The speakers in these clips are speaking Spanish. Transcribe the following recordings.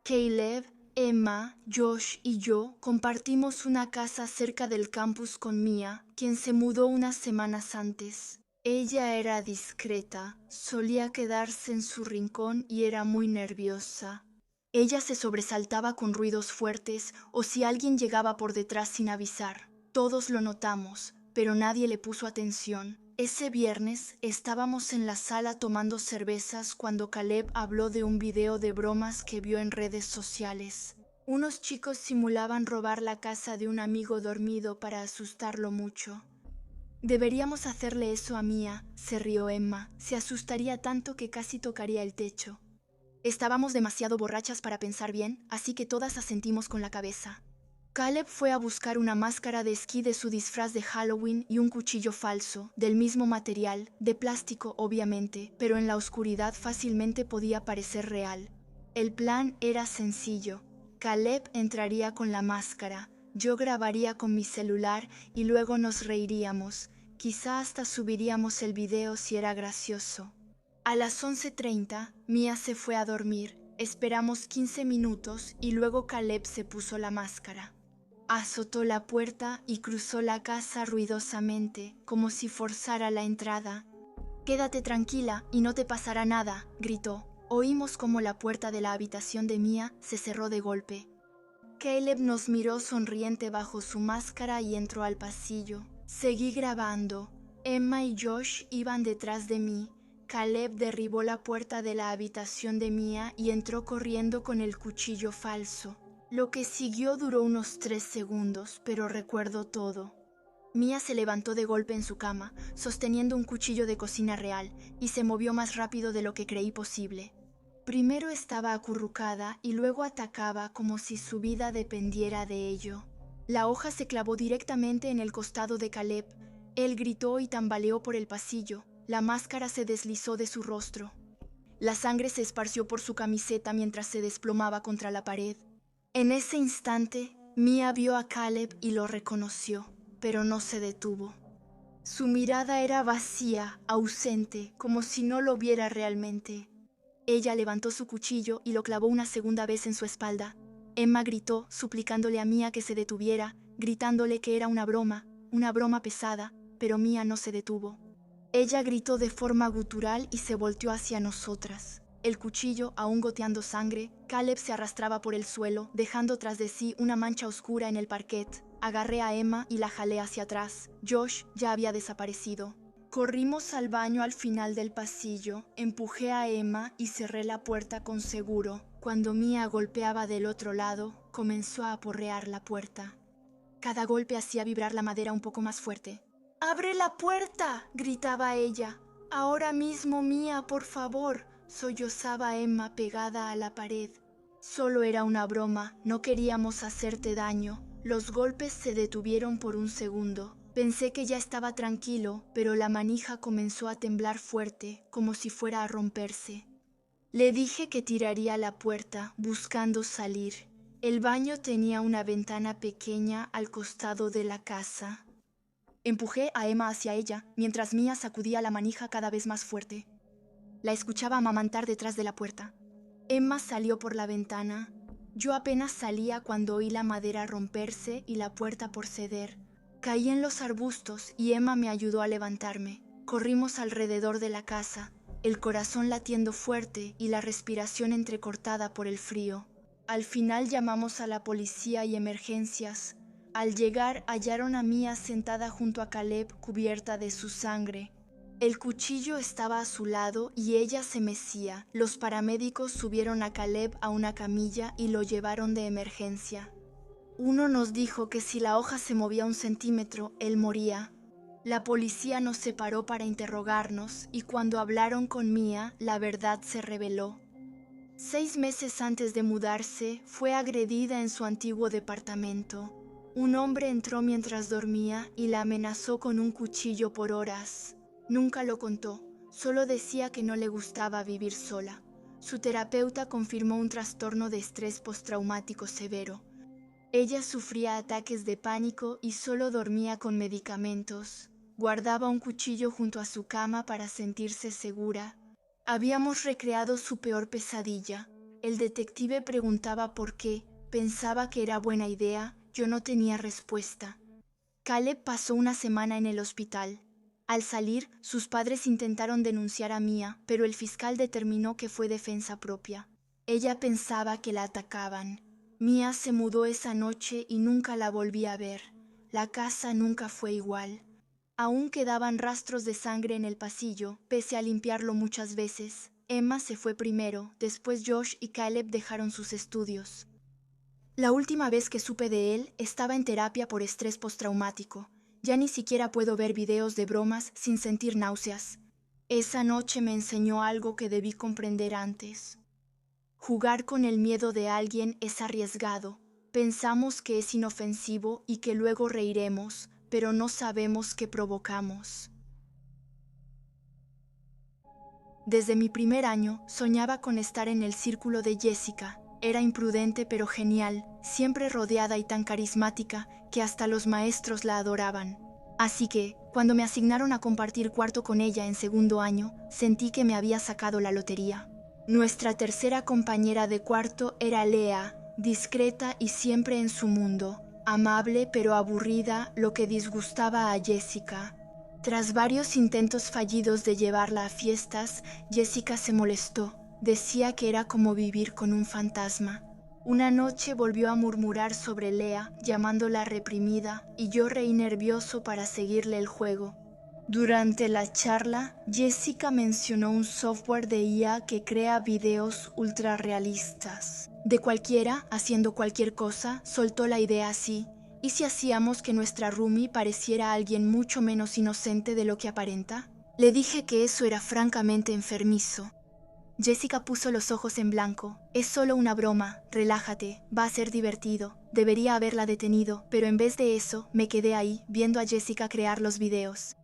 Caleb, Emma, Josh y yo compartimos una casa cerca del campus con Mia, quien se mudó unas semanas antes. Ella era discreta, solía quedarse en su rincón y era muy nerviosa. Ella se sobresaltaba con ruidos fuertes o si alguien llegaba por detrás sin avisar. Todos lo notamos, pero nadie le puso atención. Ese viernes estábamos en la sala tomando cervezas cuando Caleb habló de un video de bromas que vio en redes sociales. Unos chicos simulaban robar la casa de un amigo dormido para asustarlo mucho. Deberíamos hacerle eso a Mia, se rió Emma. Se asustaría tanto que casi tocaría el techo. Estábamos demasiado borrachas para pensar bien, así que todas asentimos con la cabeza. Caleb fue a buscar una máscara de esquí de su disfraz de Halloween y un cuchillo falso, del mismo material, de plástico obviamente, pero en la oscuridad fácilmente podía parecer real. El plan era sencillo. Caleb entraría con la máscara, yo grabaría con mi celular y luego nos reiríamos. Quizá hasta subiríamos el video si era gracioso. A las 11:30, Mia se fue a dormir. Esperamos 15 minutos y luego Caleb se puso la máscara. Azotó la puerta y cruzó la casa ruidosamente, como si forzara la entrada. «Quédate tranquila y no te pasará nada», gritó. Oímos como la puerta de la habitación de Mia se cerró de golpe. Caleb nos miró sonriente bajo su máscara y entró al pasillo. Seguí grabando. Emma y Josh iban detrás de mí. Caleb derribó la puerta de la habitación de Mia y entró corriendo con el cuchillo falso. Lo que siguió duró unos 3 segundos, pero recuerdo todo. Mia se levantó de golpe en su cama, sosteniendo un cuchillo de cocina real, y se movió más rápido de lo que creí posible. Primero estaba acurrucada y luego atacaba como si su vida dependiera de ello. La hoja se clavó directamente en el costado de Caleb. Él gritó y tambaleó por el pasillo. La máscara se deslizó de su rostro. La sangre se esparció por su camiseta mientras se desplomaba contra la pared. En ese instante, Mia vio a Caleb y lo reconoció, pero no se detuvo. Su mirada era vacía, ausente, como si no lo viera realmente. Ella levantó su cuchillo y lo clavó una segunda vez en su espalda. Emma gritó, suplicándole a Mia que se detuviera, gritándole que era una broma pesada, pero Mia no se detuvo. Ella gritó de forma gutural y se volteó hacia nosotras. El cuchillo, aún goteando sangre, Caleb se arrastraba por el suelo, dejando tras de sí una mancha oscura en el parquet. Agarré a Emma y la jalé hacia atrás. Josh ya había desaparecido. Corrimos al baño al final del pasillo, empujé a Emma y cerré la puerta con seguro. Cuando Mia golpeaba del otro lado, comenzó a aporrear la puerta. Cada golpe hacía vibrar la madera un poco más fuerte. «¡Abre la puerta!», gritaba ella. «Ahora mismo, Mia, por favor», sollozaba Emma pegada a la pared. «Solo era una broma, no queríamos hacerte daño». Los golpes se detuvieron por un segundo. Pensé que ya estaba tranquilo, pero la manija comenzó a temblar fuerte, como si fuera a romperse. Le dije que tiraría la puerta, buscando salir. El baño tenía una ventana pequeña al costado de la casa. Empujé a Emma hacia ella, mientras Mia sacudía la manija cada vez más fuerte. La escuchaba amamantar detrás de la puerta. Emma salió por la ventana. Yo apenas salía cuando oí la madera romperse y la puerta por ceder. Caí en los arbustos y Emma me ayudó a levantarme. Corrimos alrededor de la casa, el corazón latiendo fuerte y la respiración entrecortada por el frío. Al final llamamos a la policía y emergencias. Al llegar hallaron a Mia sentada junto a Caleb cubierta de su sangre. El cuchillo estaba a su lado y ella se mecía. Los paramédicos subieron a Caleb a una camilla y lo llevaron de emergencia. Uno nos dijo que si la hoja se movía 1 centímetro, él moría. La policía nos separó para interrogarnos y cuando hablaron con Mia, la verdad se reveló. 6 meses antes de mudarse, fue agredida en su antiguo departamento. Un hombre entró mientras dormía y la amenazó con un cuchillo por horas. Nunca lo contó, solo decía que no le gustaba vivir sola. Su terapeuta confirmó un trastorno de estrés postraumático severo. Ella sufría ataques de pánico y solo dormía con medicamentos. Guardaba un cuchillo junto a su cama para sentirse segura. Habíamos recreado su peor pesadilla. El detective preguntaba por qué. Pensaba que era buena idea. Yo no tenía respuesta. Caleb pasó una semana en el hospital. Al salir, sus padres intentaron denunciar a Mia, pero el fiscal determinó que fue defensa propia. Ella pensaba que la atacaban. Mia se mudó esa noche y nunca la volví a ver. La casa nunca fue igual. Aún quedaban rastros de sangre en el pasillo, pese a limpiarlo muchas veces. Emma se fue primero, después Josh y Caleb dejaron sus estudios. La última vez que supe de él, estaba en terapia por estrés postraumático. Ya ni siquiera puedo ver videos de bromas sin sentir náuseas. Esa noche me enseñó algo que debí comprender antes. Jugar con el miedo de alguien es arriesgado. Pensamos que es inofensivo y que luego reiremos, pero no sabemos qué provocamos. Desde mi primer año, soñaba con estar en el círculo de Jessica. Era imprudente pero genial, siempre rodeada y tan carismática que hasta los maestros la adoraban. Así que, cuando me asignaron a compartir cuarto con ella en segundo año, sentí que me había sacado la lotería. Nuestra tercera compañera de cuarto era Lea, discreta y siempre en su mundo, amable pero aburrida, lo que disgustaba a Jessica. Tras varios intentos fallidos de llevarla a fiestas, Jessica se molestó. Decía que era como vivir con un fantasma. Una noche volvió a murmurar sobre Lea, llamándola reprimida, y yo reí nervioso para seguirle el juego. Durante la charla, Jessica mencionó un software de IA que crea videos ultra realistas. De cualquiera, haciendo cualquier cosa, soltó la idea así. ¿Y si hacíamos que nuestra roomie pareciera alguien mucho menos inocente de lo que aparenta? Le dije que eso era francamente enfermizo. Jessica puso los ojos en blanco. Es solo una broma, relájate, va a ser divertido. Debería haberla detenido, pero en vez de eso, me quedé ahí, viendo a Jessica crear los videos.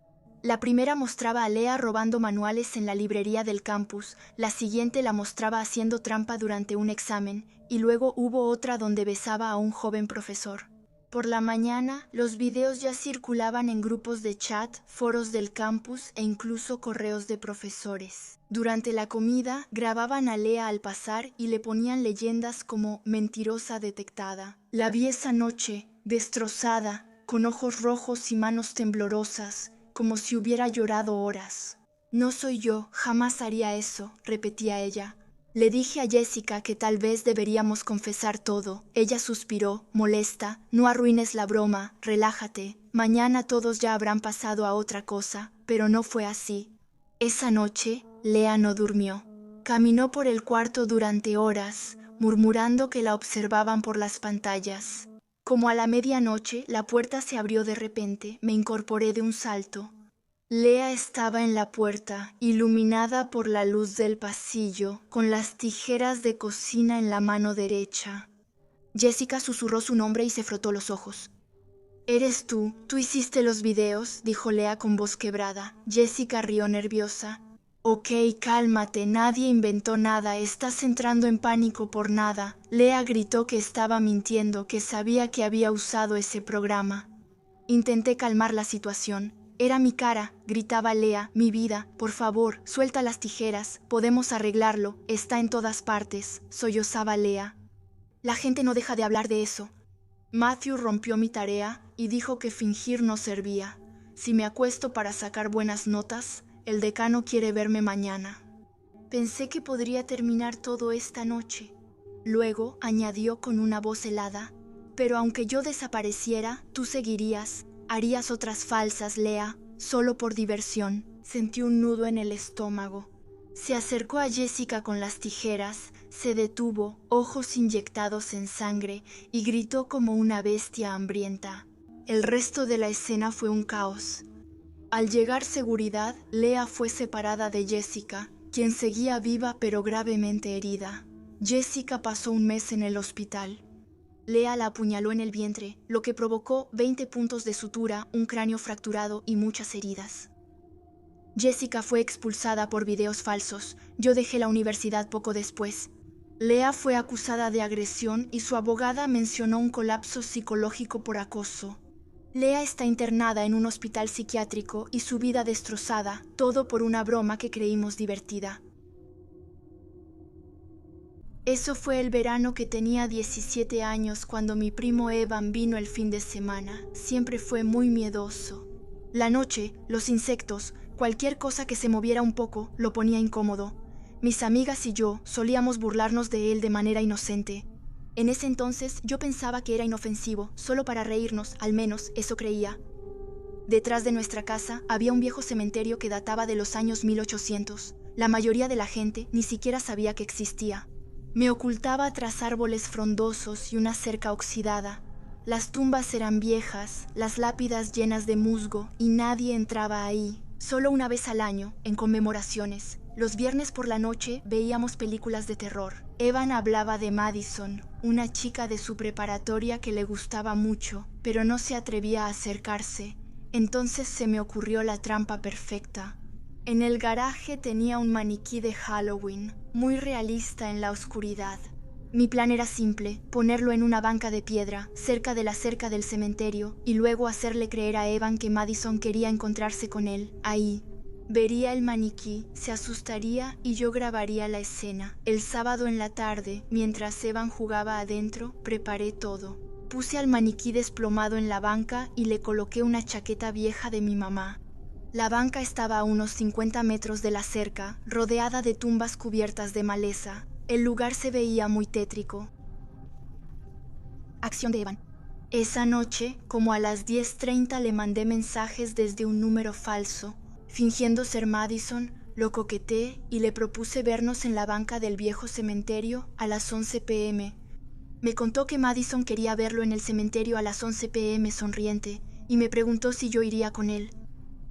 La primera mostraba a Lea robando manuales en la librería del campus, la siguiente la mostraba haciendo trampa durante un examen, y luego hubo otra donde besaba a un joven profesor. Por la mañana, los videos ya circulaban en grupos de chat, foros del campus e incluso correos de profesores. Durante la comida, grababan a Lea al pasar y le ponían leyendas como mentirosa detectada. La vi esa noche, destrozada, con ojos rojos y manos temblorosas, como si hubiera llorado horas. No soy yo, jamás haría eso, repetía ella. Le dije a Jessica que tal vez deberíamos confesar todo. Ella suspiró, molesta. No arruines la broma, relájate. Mañana todos ya habrán pasado a otra cosa, pero no fue así. Esa noche, Lea no durmió. Caminó por el cuarto durante horas, murmurando que la observaban por las pantallas. Como a la medianoche, la puerta se abrió de repente, me incorporé de un salto. Lea estaba en la puerta, iluminada por la luz del pasillo, con las tijeras de cocina en la mano derecha. Jessica susurró su nombre y se frotó los ojos. «¿Eres tú? ¿Tú hiciste los videos?», dijo Lea con voz quebrada. Jessica rió nerviosa. «Ok, cálmate, nadie inventó nada, estás entrando en pánico por nada». Lea gritó que estaba mintiendo, que sabía que había usado ese programa. Intenté calmar la situación. «Era mi cara», gritaba Lea, «mi vida, por favor, suelta las tijeras, podemos arreglarlo, está en todas partes», sollozaba Lea. «La gente no deja de hablar de eso». Matthew rompió mi tarea y dijo que fingir no servía. Si me acuesto para sacar buenas notas, el decano quiere verme mañana. Pensé que podría terminar todo esta noche. Luego añadió con una voz helada, «Pero aunque yo desapareciera, tú seguirías. Harías otras falsas, Lea, solo por diversión». Sentí un nudo en el estómago. Se acercó a Jessica con las tijeras, se detuvo, ojos inyectados en sangre, y gritó como una bestia hambrienta. El resto de la escena fue un caos. Al llegar seguridad, Lea fue separada de Jessica, quien seguía viva pero gravemente herida. Jessica pasó un mes en el hospital. Lea la apuñaló en el vientre, lo que provocó 20 puntos de sutura, un cráneo fracturado y muchas heridas. Jessica fue expulsada por videos falsos. Yo dejé la universidad poco después. Lea fue acusada de agresión y su abogada mencionó un colapso psicológico por acoso. Lea está internada en un hospital psiquiátrico y su vida destrozada, todo por una broma que creímos divertida. Eso fue el verano que tenía 17 años cuando mi primo Evan vino el fin de semana. Siempre fue muy miedoso. La noche, los insectos, cualquier cosa que se moviera un poco lo ponía incómodo. Mis amigas y yo solíamos burlarnos de él de manera inocente. En ese entonces yo pensaba que era inofensivo, solo para reírnos, al menos eso creía. Detrás de nuestra casa había un viejo cementerio que databa de los años 1800. La mayoría de la gente ni siquiera sabía que existía. Me ocultaba tras árboles frondosos y una cerca oxidada. Las tumbas eran viejas, las lápidas llenas de musgo y nadie entraba ahí. Solo una vez al año, en conmemoraciones. Los viernes por la noche veíamos películas de terror. Evan hablaba de Madison, una chica de su preparatoria que le gustaba mucho, pero no se atrevía a acercarse. Entonces se me ocurrió la trampa perfecta. En el garaje tenía un maniquí de Halloween, muy realista en la oscuridad. Mi plan era simple, ponerlo en una banca de piedra, cerca de la cerca del cementerio, y luego hacerle creer a Evan que Madison quería encontrarse con él, ahí. Vería el maniquí, se asustaría y yo grabaría la escena. El sábado en la tarde, mientras Evan jugaba adentro, preparé todo. Puse al maniquí desplomado en la banca y le coloqué una chaqueta vieja de mi mamá. La banca estaba a unos 50 metros de la cerca, rodeada de tumbas cubiertas de maleza. El lugar se veía muy tétrico. Acción de Evan. Esa noche, como a las 10:30, le mandé mensajes desde un número falso. Fingiendo ser Madison, lo coqueteé y le propuse vernos en la banca del viejo cementerio a las 11 p.m. Me contó que Madison quería verlo en el cementerio a las 11 p.m. sonriente y me preguntó si yo iría con él.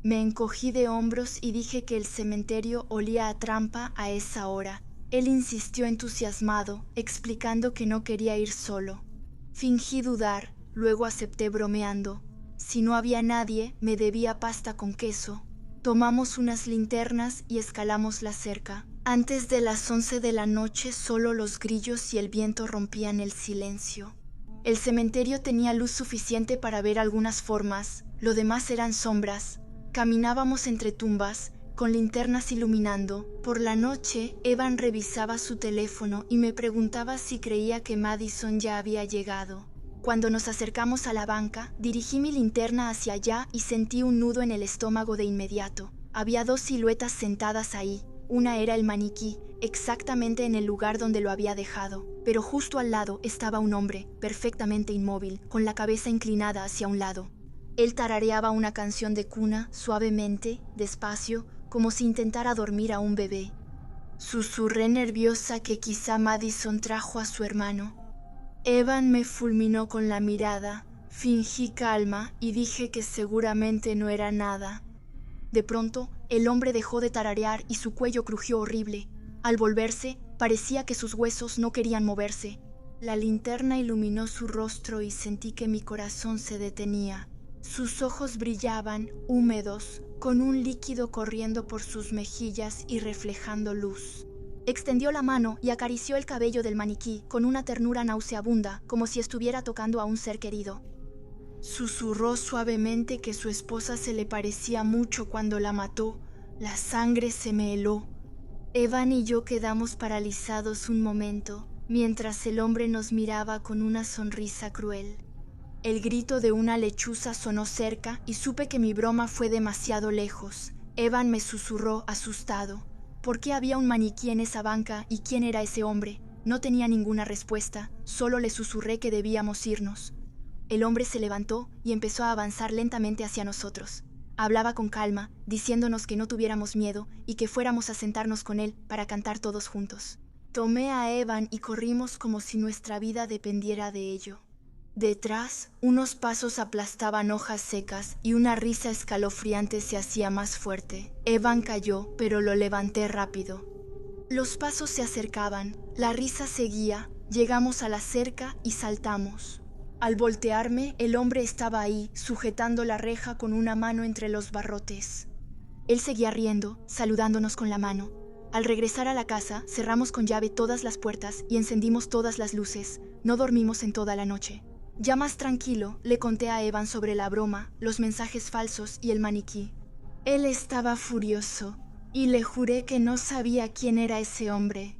Me encogí de hombros y dije que el cementerio olía a trampa a esa hora. Él insistió entusiasmado, explicando que no quería ir solo. Fingí dudar, luego acepté bromeando. Si no había nadie, me debía pasta con queso. Tomamos unas linternas y escalamos la cerca. Antes de las 11 de la noche, solo los grillos y el viento rompían el silencio. El cementerio tenía luz suficiente para ver algunas formas, lo demás eran sombras. Caminábamos entre tumbas, con linternas iluminando. Por la noche, Evan revisaba su teléfono y me preguntaba si creía que Madison ya había llegado. Cuando nos acercamos a la banca, dirigí mi linterna hacia allá y sentí un nudo en el estómago de inmediato. Había dos siluetas sentadas ahí. Una era el maniquí, exactamente en el lugar donde lo había dejado, pero justo al lado estaba un hombre, perfectamente inmóvil, con la cabeza inclinada hacia un lado. Él tarareaba una canción de cuna, suavemente, despacio, como si intentara dormir a un bebé. Susurré nerviosa que quizá Madison trajo a su hermano. Evan me fulminó con la mirada. Fingí calma y dije que seguramente no era nada. De pronto, el hombre dejó de tararear y su cuello crujió horrible. Al volverse, parecía que sus huesos no querían moverse. La linterna iluminó su rostro y sentí que mi corazón se detenía. Sus ojos brillaban, húmedos, con un líquido corriendo por sus mejillas y reflejando luz. Extendió la mano y acarició el cabello del maniquí con una ternura nauseabunda, como si estuviera tocando a un ser querido. Susurró suavemente que su esposa se le parecía mucho cuando la mató. La sangre se me heló. Evan y yo quedamos paralizados un momento, mientras el hombre nos miraba con una sonrisa cruel. El grito de una lechuza sonó cerca y supe que mi broma fue demasiado lejos. Evan me susurró asustado. ¿Por qué había un maniquí en esa banca y quién era ese hombre? No tenía ninguna respuesta, solo le susurré que debíamos irnos. El hombre se levantó y empezó a avanzar lentamente hacia nosotros. Hablaba con calma, diciéndonos que no tuviéramos miedo y que fuéramos a sentarnos con él para cantar todos juntos. Tomé a Evan y corrimos como si nuestra vida dependiera de ello. Detrás, unos pasos aplastaban hojas secas y una risa escalofriante se hacía más fuerte. Evan cayó, pero lo levanté rápido. Los pasos se acercaban, la risa seguía, llegamos a la cerca y saltamos. Al voltearme, el hombre estaba ahí, sujetando la reja con una mano entre los barrotes. Él seguía riendo, saludándonos con la mano. Al regresar a la casa, cerramos con llave todas las puertas y encendimos todas las luces. No dormimos en toda la noche. Ya más tranquilo, le conté a Evan sobre la broma, los mensajes falsos y el maniquí. Él estaba furioso y le juré que no sabía quién era ese hombre.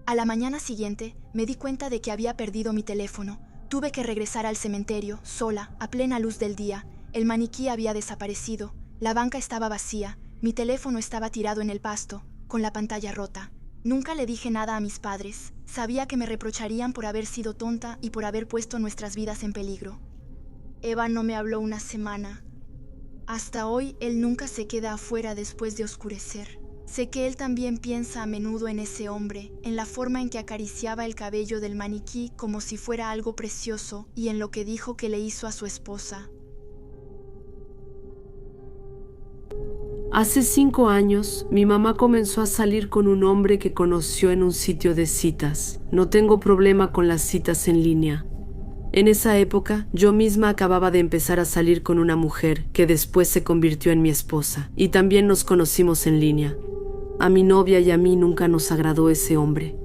A la mañana siguiente, Me di cuenta de que había perdido mi teléfono. Tuve que regresar al cementerio, sola, a plena luz del día. El maniquí había desaparecido. La banca estaba vacía. Mi teléfono estaba tirado en el pasto, con la pantalla rota. Nunca le dije nada a mis padres. Sabía que me reprocharían por haber sido tonta y por haber puesto nuestras vidas en peligro. Eva no me habló una semana. Hasta hoy, él nunca se queda afuera después de oscurecer. Sé que él también piensa a menudo en ese hombre, en la forma en que acariciaba el cabello del maniquí como si fuera algo precioso y en lo que dijo que le hizo a su esposa. Hace 5 años, mi mamá comenzó a salir con un hombre que conoció en un sitio de citas. No tengo problema con las citas en línea. En esa época, yo misma acababa de empezar a salir con una mujer que después se convirtió en mi esposa, y también nos conocimos en línea. A mi novia y a mí nunca nos agradó ese hombre.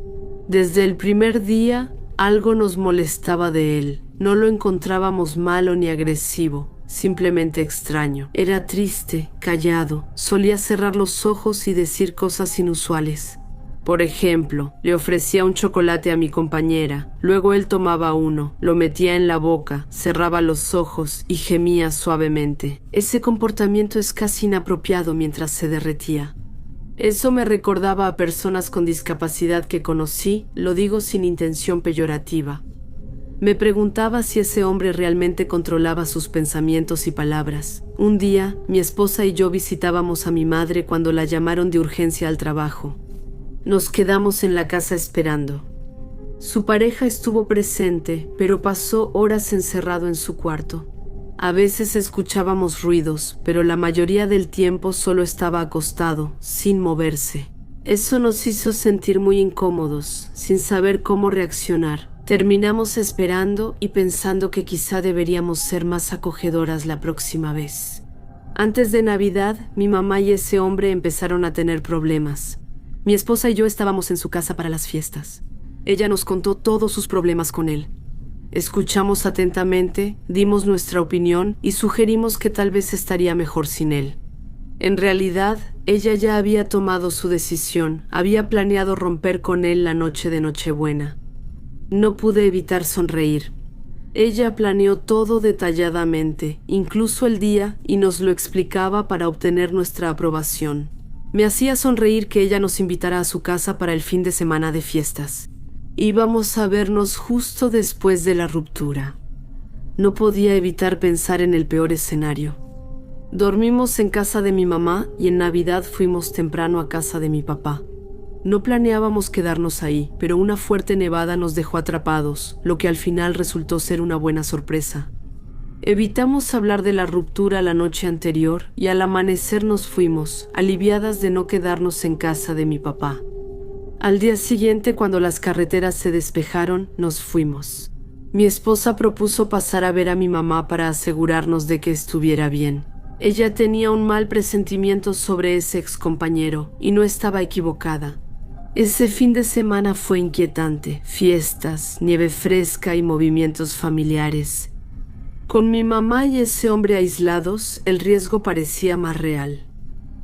Desde el primer día, algo nos molestaba de él. No lo encontrábamos malo ni agresivo, simplemente extraño. Era triste, callado, solía cerrar los ojos y decir cosas inusuales. Por ejemplo, le ofrecía un chocolate a mi compañera, luego él tomaba uno, lo metía en la boca, cerraba los ojos y gemía suavemente. Ese comportamiento es casi inapropiado mientras se derretía. Eso me recordaba a personas con discapacidad que conocí, lo digo sin intención peyorativa. Me preguntaba si ese hombre realmente controlaba sus pensamientos y palabras. Un día, mi esposa y yo visitábamos a mi madre cuando la llamaron de urgencia al trabajo. Nos quedamos en la casa esperando. Su pareja estuvo presente, pero pasó horas encerrado en su cuarto. A veces escuchábamos ruidos, pero la mayoría del tiempo solo estaba acostado, sin moverse. Eso nos hizo sentir muy incómodos, sin saber cómo reaccionar. Terminamos esperando y pensando que quizá deberíamos ser más acogedoras la próxima vez. Antes de Navidad, mi mamá y ese hombre empezaron a tener problemas. Mi esposa y yo estábamos en su casa para las fiestas. Ella nos contó todos sus problemas con él. Escuchamos atentamente, dimos nuestra opinión y sugerimos que tal vez estaría mejor sin él. En realidad, ella ya había tomado su decisión, había planeado romper con él la noche de Nochebuena. No pude evitar sonreír. Ella planeó todo detalladamente, incluso el día, y nos lo explicaba para obtener nuestra aprobación. Me hacía sonreír que ella nos invitara a su casa para el fin de semana de fiestas. Íbamos a vernos justo después de la ruptura. No podía evitar pensar en el peor escenario. Dormimos en casa de mi mamá y en Navidad fuimos temprano a casa de mi papá. No planeábamos quedarnos ahí, pero una fuerte nevada nos dejó atrapados, lo que al final resultó ser una buena sorpresa. Evitamos hablar de la ruptura la noche anterior y al amanecer nos fuimos, aliviadas de no quedarnos en casa de mi papá. Al día siguiente, cuando las carreteras se despejaron, nos fuimos. Mi esposa propuso pasar a ver a mi mamá para asegurarnos de que estuviera bien. Ella tenía un mal presentimiento sobre ese excompañero y no estaba equivocada. Ese fin de semana fue inquietante, fiestas, nieve fresca y movimientos familiares. Con mi mamá y ese hombre aislados, el riesgo parecía más real.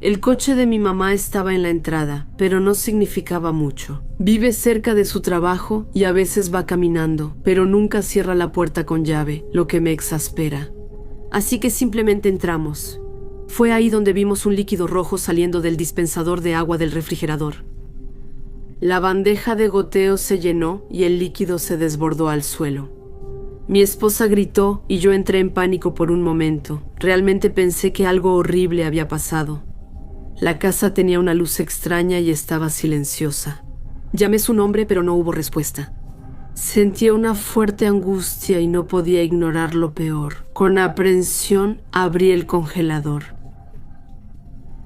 El coche de mi mamá estaba en la entrada, pero no significaba mucho. Vive cerca de su trabajo y a veces va caminando, pero nunca cierra la puerta con llave, lo que me exaspera. Así que simplemente entramos. Fue ahí donde vimos un líquido rojo saliendo del dispensador de agua del refrigerador. La bandeja de goteo se llenó y el líquido se desbordó al suelo. Mi esposa gritó y yo entré en pánico por un momento. Realmente pensé que algo horrible había pasado. La casa tenía una luz extraña y estaba silenciosa. Llamé su nombre, pero no hubo respuesta. Sentía una fuerte angustia y no podía ignorar lo peor. Con aprensión abrí el congelador.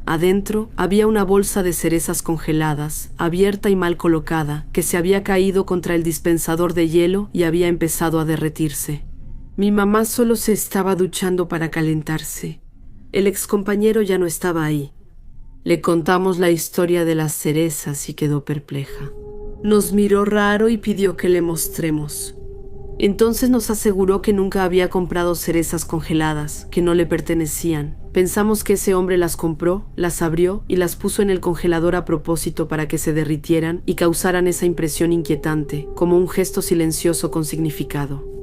Adentro había una bolsa de cerezas congeladas, abierta y mal colocada, que se había caído contra el dispensador de hielo y había empezado a derretirse. Mi mamá solo se estaba duchando para calentarse. El excompañero ya no estaba ahí. Le contamos la historia de las cerezas y quedó perpleja. Nos miró raro y pidió que le mostremos. Entonces nos aseguró que nunca había comprado cerezas congeladas, que no le pertenecían, Pensamos que ese hombre las compró, las abrió y las puso en el congelador a propósito para que se derritieran y causaran esa impresión inquietante, como un gesto silencioso con significado.